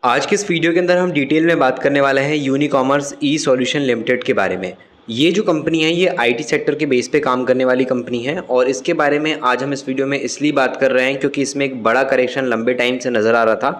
आज के इस वीडियो के अंदर हम डिटेल में बात करने वाले हैं यूनिकॉमर्स ई सॉल्यूशन लिमिटेड के बारे में। ये जो कंपनी है ये आईटी सेक्टर के बेस पे काम करने वाली कंपनी है और इसके बारे में आज हम इस वीडियो में इसलिए बात कर रहे हैं क्योंकि इसमें एक बड़ा करेक्शन लंबे टाइम से नज़र आ रहा था।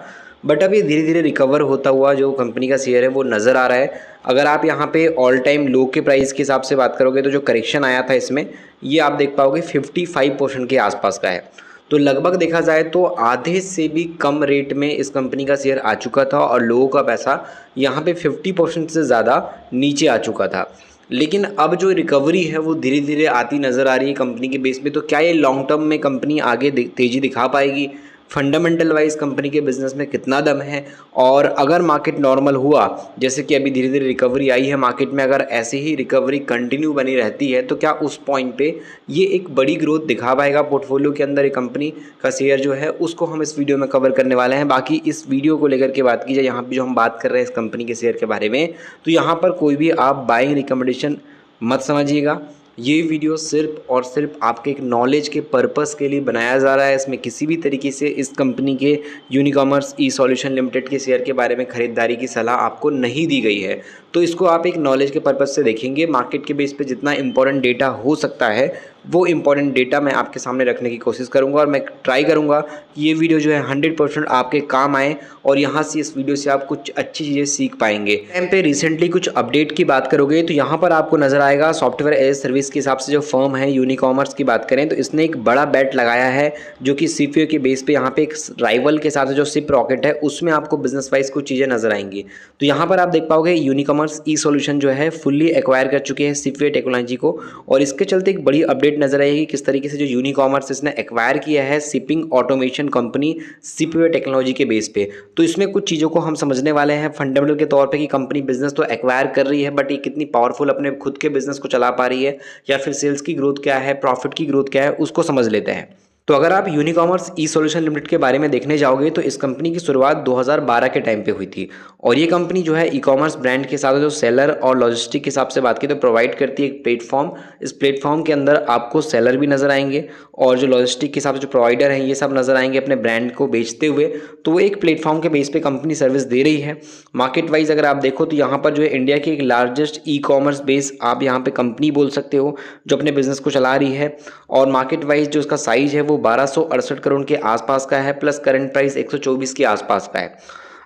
बट अब ये धीरे धीरे रिकवर होता हुआ जो कंपनी का शेयर है वो नज़र आ रहा है। अगर आप यहाँ पे ऑल टाइम लो के प्राइस के हिसाब से बात करोगे तो जो करेक्शन आया था इसमें ये आप देख पाओगे 55% के आसपास का है। तो लगभग देखा जाए तो आधे से भी कम रेट में इस कंपनी का शेयर आ चुका था और लोगों का पैसा यहाँ पे 50% से ज़्यादा नीचे आ चुका था। लेकिन अब जो रिकवरी है वो धीरे धीरे आती नज़र आ रही है कंपनी के बेस पे। तो क्या ये लॉन्ग टर्म में कंपनी आगे तेज़ी दिखा पाएगी? फंडामेंटल वाइज कंपनी के बिजनेस में कितना दम है? और अगर मार्केट नॉर्मल हुआ, जैसे कि अभी धीरे धीरे रिकवरी आई है मार्केट में, अगर ऐसे ही रिकवरी कंटिन्यू बनी रहती है तो क्या उस पॉइंट पे ये एक बड़ी ग्रोथ दिखा पाएगा पोर्टफोलियो के अंदर? एक कंपनी का शेयर जो है उसको हम इस वीडियो में कवर करने वाले हैं। बाकी इस वीडियो को लेकर के बात की जाए, यहाँ पे जो हम बात कर रहे हैं इस कंपनी के शेयर के बारे में, तो यहाँ पर कोई भी आप बाइंग रिकमेंडेशन मत समझिएगा। ये वीडियो सिर्फ और सिर्फ आपके एक नॉलेज के पर्पस के लिए बनाया जा रहा है। इसमें किसी भी तरीके से इस कंपनी के यूनिकॉमर्स ई सॉल्यूशन लिमिटेड के शेयर के बारे में ख़रीदारी की सलाह आपको नहीं दी गई है। तो इसको आप एक नॉलेज के पर्पस से देखेंगे। मार्केट के बेस पे जितना इंपॉर्टेंट डेटा हो सकता है वो इंपॉर्टेंट डेटा मैं आपके सामने रखने की कोशिश करूंगा और मैं ट्राई करूंगा कि ये वीडियो जो है 100% आपके काम आए और यहाँ से इस वीडियो से आप कुछ अच्छी चीज़ें सीख पाएंगे। टाइम पे रिसेंटली कुछ अपडेट की बात करोगे तो यहाँ पर आपको नजर आएगा सॉफ्टवेयर एज सर्विस के हिसाब से जो फर्म है यूनिकॉमर्स की बात करें तो इसने एक बड़ा बैट लगाया है जो कि सीपीओ के बेस पे यहाँ पे एक राइवल के साथ जो सिप रॉकेट है उसमें आपको बिजनेस वाइज कुछ चीज़ें नजर आएंगी। तो यहाँ पर आप देख पाओगे यूनिकॉमर्स ई सॉल्यूशन जो है फुल्ली एक्वायर कर चुके हैं सीपीओ टेक्नोलॉजी को और इसके चलते एक बड़ी अपडेट नजर आएगी किस तरीके से जो यूनिकॉमर्स इसने एक्वायर किया है shipping automation company CPO technology के बेस पे। तो इसमें कुछ चीज़ों को हम समझने वाले हैं फंडामेंटल के तौर पे कि कंपनी बिजनेस तो एक्वायर कर रही है बट ये कितनी पावरफुल अपने खुद के बिजनेस को चला पा रही है या फिर सेल्स की ग्रोथ क्या है, प्रॉफिट की ग्रोथ क्या है, उसको समझ लेते हैं। तो अगर आप यूनिकॉमर्स ई सॉल्यूशन लिमिटेड के बारे में देखने जाओगे तो इस कंपनी की शुरुआत 2012 के टाइम पे हुई थी और ये कंपनी जो है ई कॉमर्स ब्रांड के साथ जो सेलर और लॉजिस्टिक के हिसाब से बात की तो प्रोवाइड करती है एक प्लेटफॉर्म। इस प्लेटफॉर्म के अंदर आपको सेलर भी नजर आएंगे और जो लॉजिस्टिक के हिसाब से जो प्रोवाइडर हैं ये सब नजर आएंगे अपने ब्रांड को बेचते हुए। तो वो एक प्लेटफॉर्म के बेस पे कंपनी सर्विस दे रही है। मार्केट वाइज अगर आप देखो तो यहाँ पर जो है इंडिया की एक लार्जेस्ट ई कॉमर्स बेस आप यहाँ पे कंपनी बोल सकते हो जो अपने बिजनेस को चला रही है और मार्केट वाइज जो उसका साइज है वो 1268 करोड़ के आसपास का है प्लस करंट प्राइस 124 के आसपास का है।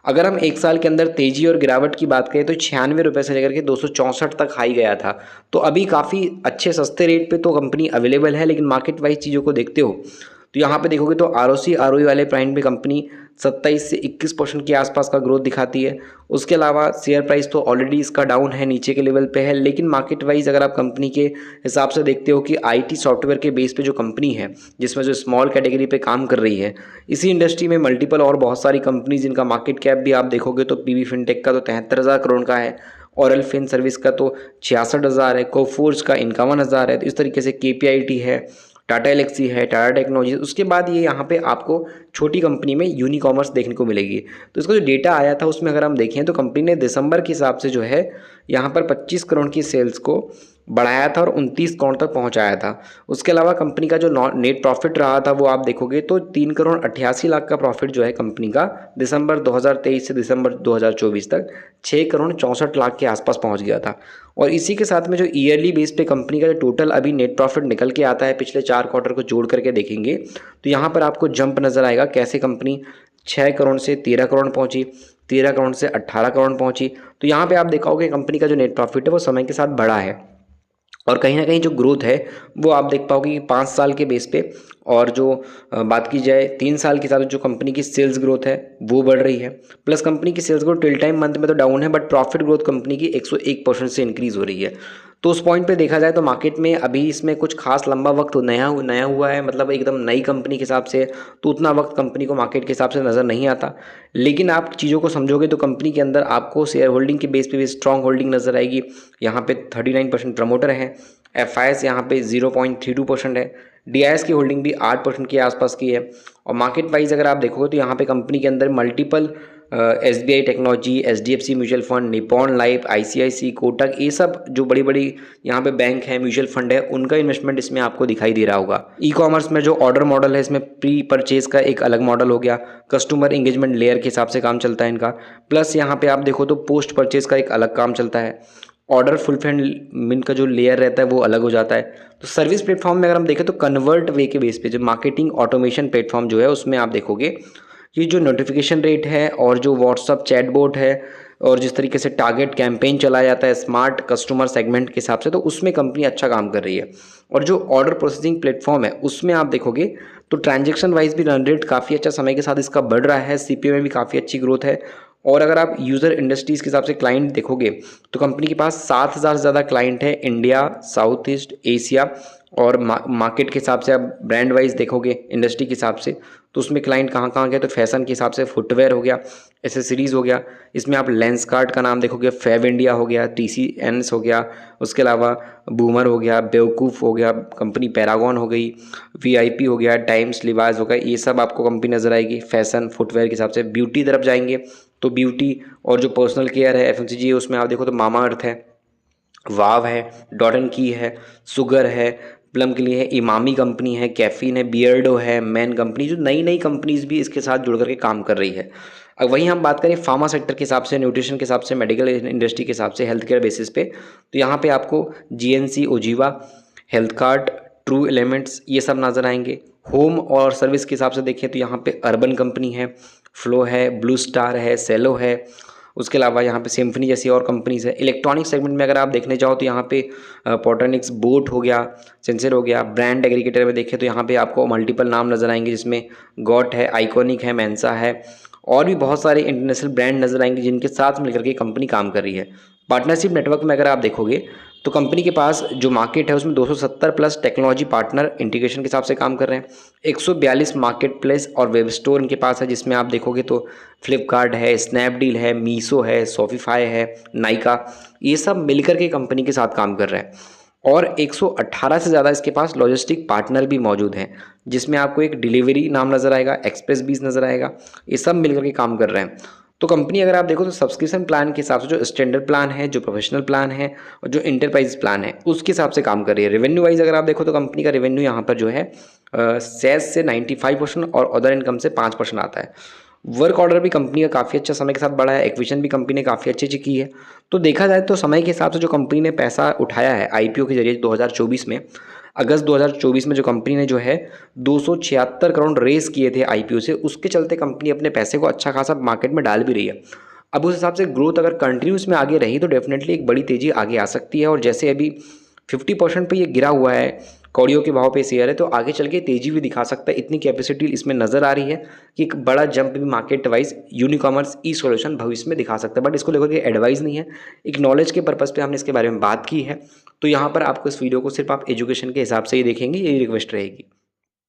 अगर हम एक साल के अंदर तेजी और गिरावट की बात करें तो 96 रुपये से लेकर के 264 तक हाई गया था। तो अभी काफ़ी अच्छे सस्ते रेट पे तो कंपनी अवेलेबल है। लेकिन मार्केट वाइज चीज़ों को देखते हो तो यहाँ पे देखोगे तो आरओसी आरओई वाले प्राइम पे कंपनी 27 से 21% के आसपास का ग्रोथ दिखाती है। उसके अलावा शेयर प्राइस तो ऑलरेडी इसका डाउन है, नीचे के लेवल पे है। लेकिन मार्केट वाइज अगर आप कंपनी के हिसाब से देखते हो कि आईटी सॉफ्टवेयर के बेस पे जो कंपनी है जिसमें जो स्मॉल कैटेगरी पे काम कर रही है, इसी इंडस्ट्री में मल्टीपल और बहुत सारी कंपनी जिनका मार्केट कैप भी आप देखोगे तो पीवी फिनटेक का तो 73,000 करोड़ का है, ऑरल फिन सर्विस का तो 66,000 है, कोफोर्ज का 51,000 है। तो इस तरीके से केपीआईटी है, टाटा एलेक्सी है, टाटा टेक्नोलॉजी। उसके बाद ये यहाँ पे आपको छोटी कंपनी में यूनिकॉमर्स देखने को मिलेगी। तो इसका जो डेटा आया था उसमें अगर हम देखें तो कंपनी ने दिसंबर के हिसाब से जो है यहाँ पर 25 करोड़ की सेल्स को बढ़ाया था और 29 करोड़ तक पहुँचाया था। उसके अलावा कंपनी का जो नेट प्रॉफिट रहा था वो आप देखोगे तो 3 करोड़ 88 लाख का प्रॉफिट जो है कंपनी का दिसंबर 2023 से दिसंबर 2024 तक 6 करोड़ 64 लाख के आसपास पहुँच गया था। और इसी के साथ में जो ईयरली बेस पे कंपनी का जो टोटल अभी नेट प्रॉफिट निकल के आता है पिछले 4 क्वार्टर को जोड़ करके देखेंगे तो यहाँ पर आपको जंप नज़र आएगा कैसे कंपनी 6 करोड़ से 13 करोड़ पहुँची, 13 करोड़ से 18 करोड़ पहुँची। तो यहाँ पे आप देखोगे कंपनी का जो नेट प्रॉफिट है वो समय के साथ बढ़ा है और कहीं ना कहीं जो ग्रोथ है वो आप देख पाओगे कि 5 साल के बेस पे और जो बात की जाए 3 साल के साथ जो कंपनी की सेल्स ग्रोथ है वो बढ़ रही है। प्लस कंपनी की sales growth till time month में तो डाउन है बट प्रॉफिट ग्रोथ कंपनी की 101% से इंक्रीज हो रही है। तो उस पॉइंट पे देखा जाए तो मार्केट में अभी इसमें कुछ खास लंबा वक्त नया हुआ है, मतलब एकदम नई कंपनी के हिसाब से तो उतना वक्त कंपनी को मार्केट के हिसाब से नज़र नहीं आता। लेकिन आप चीज़ों को समझोगे तो कंपनी के अंदर आपको शेयर होल्डिंग के बेस पे भी स्ट्रॉन्ग होल्डिंग नज़र आएगी। यहाँ पे 39% प्रमोटर है, एफआईएस यहाँ पे 0.32% है, डीआईएस की होल्डिंग भी 8% के आसपास की है। और मार्केट वाइज अगर आप देखोगे तो यहाँ पे कंपनी के अंदर multiple SBI technology, HDFC mutual fund, Nippon life, ICICI, Kotak, ये सब जो बड़ी बड़ी यहाँ पे बैंक है, म्यूचुअल फंड है, उनका इन्वेस्टमेंट इसमें आपको दिखाई दे रहा होगा। ई कॉमर्स में जो ऑर्डर मॉडल है, इसमें प्री परचेज का एक अलग मॉडल हो गया, कस्टमर इंगेजमेंट लेयर के हिसाब से काम चलता है इनका, प्लस यहाँ पे आप देखो तो पोस्ट परचेज का एक अलग काम चलता है, ऑर्डर फुलफिलमेंट का जो लेयर रहता है वो अलग हो जाता है। तो सर्विस प्लेटफॉर्म में अगर हम देखें तो कन्वर्ट वे के बेस पे जो मार्केटिंग ऑटोमेशन प्लेटफॉर्म जो है उसमें आप देखोगे ये जो नोटिफिकेशन रेट है और जो व्हाट्सअप चैटबॉट है और जिस तरीके से टारगेट कैंपेन चलाया जाता है स्मार्ट कस्टमर सेगमेंट के हिसाब से, तो उसमें कंपनी अच्छा काम कर रही है। और जो ऑर्डर प्रोसेसिंग प्लेटफॉर्म है उसमें आप देखोगे तो ट्रांजैक्शन वाइज भी रन रेट काफ़ी अच्छा समय के साथ इसका बढ़ रहा है, CPO में भी काफ़ी अच्छी ग्रोथ है। और अगर आप यूज़र इंडस्ट्रीज़ के हिसाब से क्लाइंट देखोगे तो कंपनी के पास 7,000 से ज़्यादा क्लाइंट है इंडिया, साउथ ईस्ट एशिया, और मार्केट के हिसाब से आप ब्रांड वाइज देखोगे इंडस्ट्री के हिसाब से तो उसमें क्लाइंट कहाँ कहाँ गए, तो फैशन के हिसाब से फुटवेयर हो गया, एसेसरीज़ हो गया, इसमें आप लेंसकार्ट का नाम देखोगे, फैब इंडिया हो गया, TCNS हो गया, उसके अलावा बूमर हो गया, बेवकूफ़ हो गया, कंपनी पैरागॉन हो गई, VIP हो गया, टाइम्स लिवास हो गया, ये सब आपको कंपनी नज़र आएगी फैशन फुटवेयर के हिसाब से। ब्यूटी तरफ जाएंगे तो ब्यूटी और जो पर्सनल केयर है FMCG है उसमें आप देखो तो मामा अर्थ है, वाव है, डॉट एंड की है, सुगर है, प्लम के लिए है, इमामी कंपनी है, कैफीन है, बियर्डो है, मैन कंपनी, जो नई नई कंपनीज भी इसके साथ जुड़ करके काम कर रही है। अब वहीं हम बात करें फार्मा सेक्टर के हिसाब से, न्यूट्रिशन के हिसाब से, मेडिकल इंडस्ट्री के हिसाब से, हेल्थ केयर बेसिस पे, तो यहाँ पे आपको GNC, ओजीवा, हेल्थ कार्ड, ट्रू एलिमेंट्स, ये सब नज़र आएंगे। होम और सर्विस के हिसाब से देखें तो यहाँ पे अर्बन कंपनी है, फ्लो है, ब्लू स्टार है, सेलो है, उसके अलावा यहाँ पे सिम्फनी जैसी और कंपनीज है। इलेक्ट्रॉनिक सेगमेंट में अगर आप देखने जाओ तो यहाँ पे पोर्टोनिक्स, बोट हो गया, सेंसर हो गया। ब्रांड एग्रीगेटर में देखें तो यहाँ पे आपको मल्टीपल नाम नज़र आएंगे जिसमें गॉट है, आइकॉनिक है, मेंसा है, और भी बहुत सारे इंटरनेशनल ब्रांड नज़र आएंगे जिनके साथ मिलकर के कंपनी काम कर रही है। पार्टनरशिप नेटवर्क में अगर आप देखोगे तो कंपनी के पास जो मार्केट है उसमें 270 प्लस टेक्नोलॉजी पार्टनर इंटीग्रेशन के हिसाब से काम कर रहे हैं। 142 मार्केट प्लेस और वेब स्टोर इनके पास है जिसमें आप देखोगे तो फ्लिपकार्ट है, स्नैपडील है, मीशो है, शॉपिफाई है, नाइका, ये सब मिलकर के कंपनी के साथ काम कर रहे हैं। और 118 से ज़्यादा इसके पास लॉजिस्टिक पार्टनर भी मौजूद हैं जिसमें आपको एक डिलीवरी नाम नज़र आएगा, एक्सप्रेस बीज नज़र आएगा, ये सब मिलकर के काम कर रहे हैं। तो कंपनी अगर आप देखो तो सब्सक्रिप्शन प्लान के हिसाब से जो स्टैंडर्ड प्लान है, जो प्रोफेशनल प्लान है और जो इंटरप्राइज प्लान है उसके हिसाब से काम कर रही है। रेवेन्यू वाइज अगर आप देखो तो कंपनी का रेवेन्यू यहाँ पर जो है सेल्स से 95% और अदर इनकम से 5% आता है। वर्क ऑर्डर भी कंपनी का काफ़ी अच्छा समय के साथ बढ़ा है, एक्विजिशन भी कंपनी ने काफ़ी अच्छी की है। तो देखा जाए तो समय के हिसाब से जो कंपनी ने पैसा उठाया है IPO के जरिए 2024 में, अगस्त 2024 में जो कंपनी ने जो है 276 करोड़ रेस किए थे IPO से, उसके चलते कंपनी अपने पैसे को अच्छा खासा मार्केट में डाल भी रही है। अब उस हिसाब से ग्रोथ अगर कंटिन्यूस में आगे रही तो डेफिनेटली एक बड़ी तेज़ी आगे आ सकती है। और जैसे अभी 50% पे ये गिरा हुआ है, कौड़ियों के भाव पे शेयर है, तो आगे चल के तेज़ी भी दिखा सकता है। इतनी कैपेसिटी इसमें नज़र आ रही है कि एक बड़ा जंप भी market wise Unicommerce e solution भविष्य में दिखा सकता है। बट इसको लेकर के एडवाइस नहीं है, एक नॉलेज के पर्पज़ पे हमने इसके बारे में बात की है। तो यहाँ पर आपको इस वीडियो को सिर्फ आप एजुकेशन के हिसाब से ही देखेंगे, यही रिक्वेस्ट रहेगी।